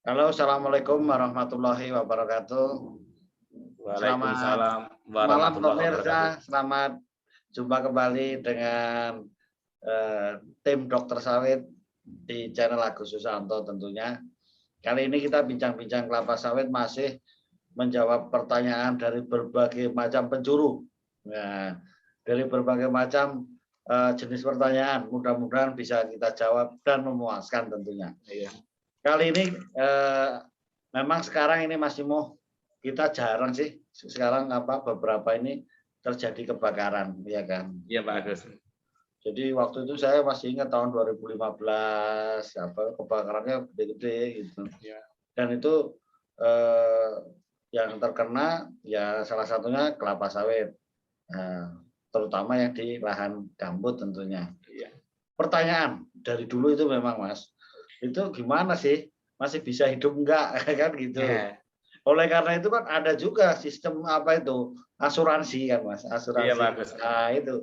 Halo, assalamualaikum warahmatullahi wabarakatuh. Selamat Waalaikumsalam malam warahmatullahi pemirsa, wabarakatuh. selamat jumpa kembali dengan tim Dokter Sawit di channel Agus Susanto tentunya. Kali ini kita bincang-bincang kelapa sawit masih menjawab pertanyaan dari berbagai macam penjuru. Nah, dari berbagai macam jenis pertanyaan, mudah-mudahan bisa kita jawab dan memuaskan tentunya. Iya. Kali ini memang sekarang ini Mas Imo, kita jarang sih sekarang beberapa ini terjadi kebakaran, ya kan? Iya Pak Agus. Jadi waktu itu saya masih ingat tahun 2015 kebakarannya gede-gede gitu. Iya. Dan itu yang terkena ya salah satunya kelapa sawit. Terutama yang di lahan gambut tentunya. Iya. Pertanyaan dari dulu itu memang Mas, itu gimana sih? Masih bisa hidup enggak? Kan gitu. Iya. Oleh karena itu kan ada juga sistem asuransi kan Mas, Iya asuransi. Pak Agus. Nah itu.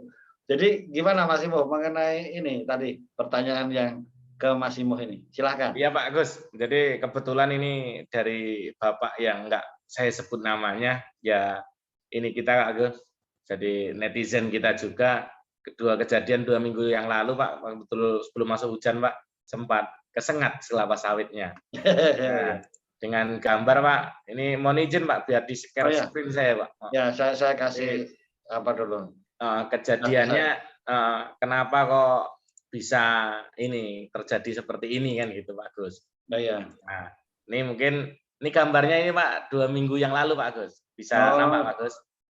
Jadi gimana Mas Imo mengenai ini tadi pertanyaan yang ke Mas Imo ini? Silahkan. Iya Pak Agus. Jadi kebetulan ini dari Bapak yang enggak saya sebut namanya, ya ini kita Pak Agus. Jadi netizen kita juga, kedua kejadian 2 minggu yang lalu Pak, betul sebelum masuk hujan Pak, sempat kesengat kelapa sawitnya. Nah, dengan gambar Pak, ini mohon izin Pak biar di-share screen saya Pak. Ya, saya kasih apa dulu. Kejadiannya kenapa kok bisa ini terjadi seperti ini kan gitu Pak Agus. Iya. Nah, ini mungkin ini gambarnya ini Pak 2 minggu yang lalu Pak Agus. Bisa nampak Pak Agus?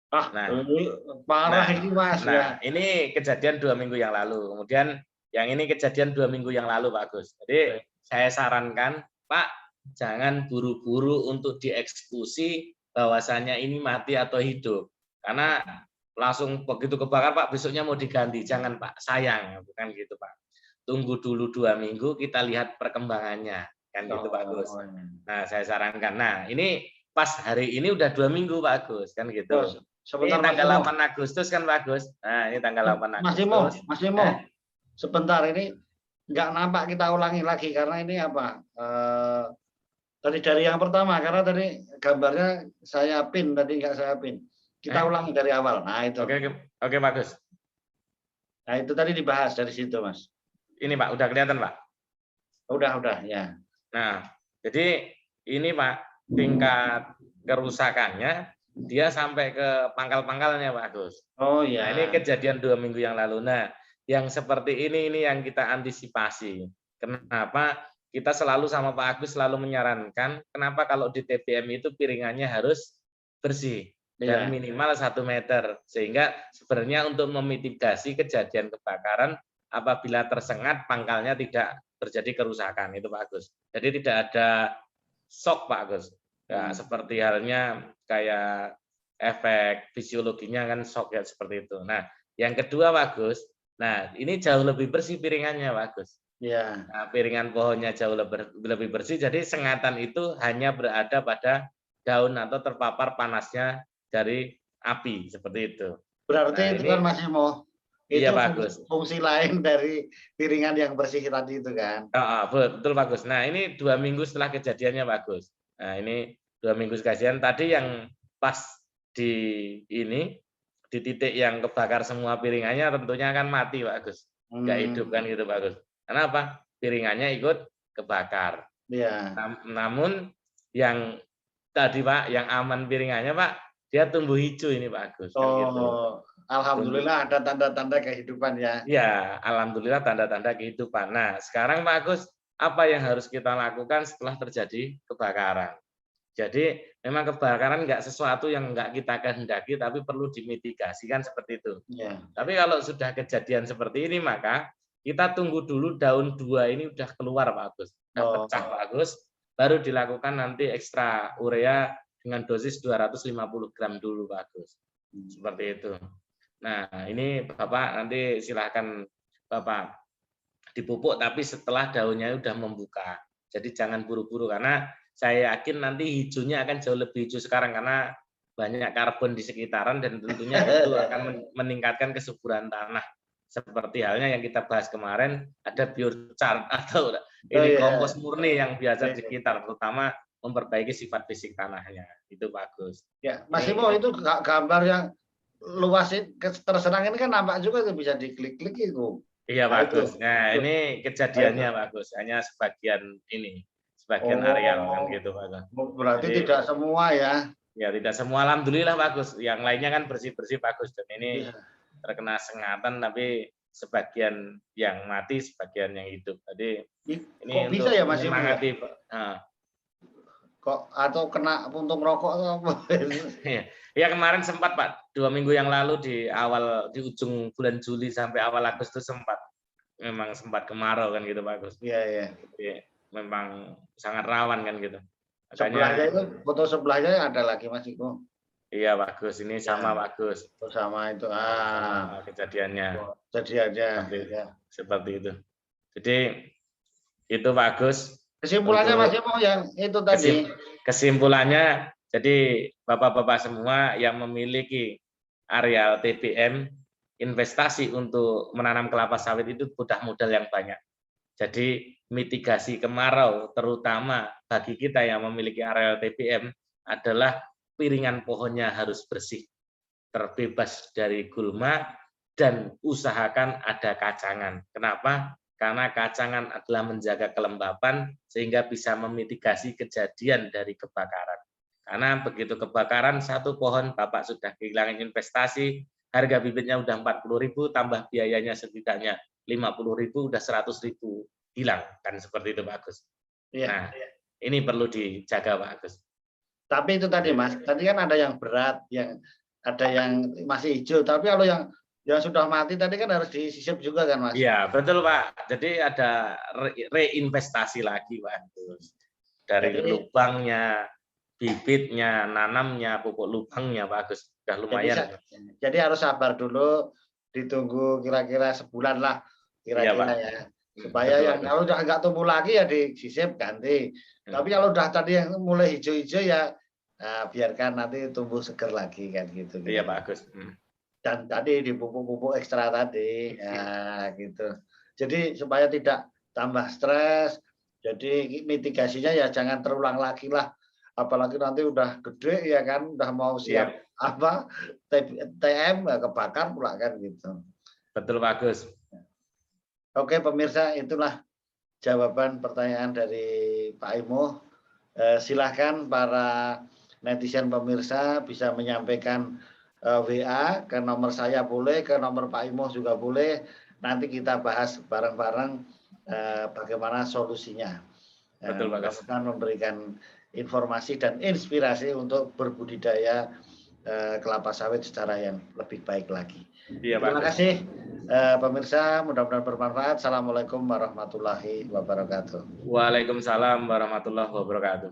Nah, ini parah ini Mas. Nah, ini kejadian 2 minggu yang lalu. Kemudian yang ini kejadian 2 minggu yang lalu Pak Agus. Jadi saya sarankan Pak jangan buru-buru untuk dieksekusi bahwasanya ini mati atau hidup. Karena langsung begitu kebakar Pak besoknya mau diganti. Jangan Pak, sayang bukan gitu Pak. Tunggu dulu 2 minggu kita lihat perkembangannya kan gitu Pak Agus. Nah, saya sarankan. Nah, ini pas hari ini udah 2 minggu Pak Agus kan gitu. Sebentar, ini tanggal 8 Agustus kan Pak Agus. Nah, ini tanggal 8 Agustus. Mas Imo, sebentar ini nggak nampak kita ulangi lagi karena ini tadi dari yang pertama karena tadi gambarnya saya pin tadi nggak saya pin. Kita ulangi dari awal. Nah itu. Oke Pak Agus. Nah itu tadi dibahas dari situ Mas. Ini Pak, udah kelihatan Pak? Udah ya. Nah, jadi ini Pak tingkat kerusakannya dia sampai ke pangkal-pangkalnya Pak Agus. Oh iya. Nah, ini kejadian 2 minggu yang lalu. Nah, yang seperti ini yang kita antisipasi. Kenapa? Kita selalu sama Pak Agus selalu menyarankan kenapa kalau di TBM itu piringannya harus bersih dan minimal 1 meter. Sehingga sebenarnya untuk memitigasi kejadian kebakaran apabila tersengat pangkalnya tidak terjadi kerusakan itu Pak Agus. Jadi tidak ada shock Pak Agus. Ya, seperti halnya kayak efek fisiologinya kan shock ya seperti itu. Nah, yang kedua Pak Agus, nah ini jauh lebih bersih piringannya Pak Agus. Iya. Nah, piringan pohonnya jauh lebih bersih, jadi sengatan itu hanya berada pada daun atau terpapar panasnya dari api seperti itu. Berarti nah, itu kan Mas Imo. Itu iya bagus. Fungsi lain dari piringan yang bersih tadi itu kan. Betul bagus. Nah ini 2 minggu setelah kejadiannya bagus. Nah ini 2 minggu kejadian tadi yang pas di titik yang kebakar semua piringannya tentunya kan mati Pak Agus. Nggak hidup kan gitu Pak Agus. Kenapa? Piringannya ikut kebakar. Iya. Namun yang tadi Pak, yang aman piringannya Pak, dia tumbuh hijau ini Pak Agus. Oh, kan gitu. Alhamdulillah ada tanda-tanda kehidupan ya. Iya, alhamdulillah tanda-tanda kehidupan. Nah, sekarang Pak Agus, apa yang harus kita lakukan setelah terjadi kebakaran? Jadi memang kebakaran nggak sesuatu yang nggak kita kehendaki, tapi perlu dimitigasikan seperti itu. Ya. Tapi kalau sudah kejadian seperti ini, maka kita tunggu dulu daun 2 ini udah keluar Pak Agus, udah pecah Pak Agus, baru dilakukan nanti ekstra urea dengan dosis 250 gram dulu Pak Agus. Seperti itu. Nah, ini Bapak nanti silahkan Bapak dipupuk, tapi setelah daunnya udah membuka. Jadi jangan buru-buru karena saya yakin nanti hijaunya akan jauh lebih hijau sekarang karena banyak karbon di sekitaran dan tentunya itu akan meningkatkan kesuburan tanah. Seperti halnya yang kita bahas kemarin, ada biochar atau ini iya. kompos murni yang biasa Iya. sekitar, terutama memperbaiki sifat fisik tanahnya. Itu bagus. Ya, Mas Ini Imo itu gambar yang luas terserang ini kan nampak juga itu bisa diklik-klik itu. iya Nah, bagus. itu. Nah, ini Nah, itu. kejadiannya bagus. Hanya sebagian ini, sebagian areal kan Oh, gitu bagus. berarti Jadi tidak semua ya. ya tidak semua alhamdulillah bagus. Yang lainnya kan bersih-bersih bagus dan ini Iya. terkena sengatan tapi sebagian yang mati, sebagian yang hidup. Jadi ini Kok bisa untuk ya Mas Imo ya? menyemangati Kok atau kena puntung rokok atau apa? ya kemarin sempat Pak, 2 minggu yang lalu di ujung bulan Juli sampai awal Agustus memang sempat kemarau kan gitu bagus. Iya, iya. Jadi memang sangat rawan kan gitu. Sebelahnya Makanya itu foto sebelahnya ada lagi Mas Iko. iya bagus, ini sama Ya, bagus. sama itu. Sama kejadiannya Kejadiannya. Ya. seperti itu. Jadi itu bagus. Kesimpulannya Mas Iko yang itu tadi. Kesimpulannya, jadi Bapak-Bapak semua yang memiliki areal TBM, investasi untuk menanam kelapa sawit itu butuh modal yang banyak. Jadi mitigasi kemarau, terutama bagi kita yang memiliki areal TBM, adalah piringan pohonnya harus bersih, terbebas dari gulma, dan usahakan ada kacangan. Kenapa? Karena kacangan adalah menjaga kelembapan sehingga bisa memitigasi kejadian dari kebakaran. Karena begitu kebakaran, satu pohon Bapak sudah kehilangan investasi, harga bibitnya udah 40.000, tambah biayanya setidaknya 50.000, udah 100.000 hilang. Kan seperti itu Pak Agus. Iya. Nah, ini perlu dijaga Pak Agus. Tapi itu tadi Mas, tadi kan ada yang berat, ada yang masih hijau, tapi kalau yang sudah mati tadi kan harus disisip juga kan Mas? Iya betul Pak. Jadi ada reinvestasi lagi Pak Agus. Dari lubangnya, bibitnya, nanamnya, pupuk lubangnya Pak Agus. Sudah lumayan. Jadi harus sabar dulu, ditunggu kira-kira sebulan lah kira-kira ya. Supaya yang kalau udah nggak tumbuh lagi ya disisip ganti. Tapi kalau udah tadi yang mulai hijau-hijau ya biarkan nanti tumbuh seger lagi kan gitu. Iya Pak Agus. Dan tadi di pupuk-pupuk ekstra tadi, ya gitu. Jadi supaya tidak tambah stres, jadi mitigasinya ya jangan terulang lagi lah. Apalagi nanti udah gede ya kan, udah mau siap TM kebakar pula kan gitu. Betul Pak Agus. Oke pemirsa, itulah jawaban pertanyaan dari Pak Imo. Silahkan para netizen pemirsa bisa menyampaikan WA ke nomor saya boleh, ke nomor Pak Imo juga boleh. Nanti kita bahas bareng-bareng bagaimana solusinya. Betul Pak Gus. Memberikan informasi dan inspirasi untuk berbudidaya kelapa sawit secara yang lebih baik lagi. Iya, Terima kasih pemirsa, mudah-mudahan bermanfaat. Assalamualaikum warahmatullahi wabarakatuh. Waalaikumsalam warahmatullahi wabarakatuh.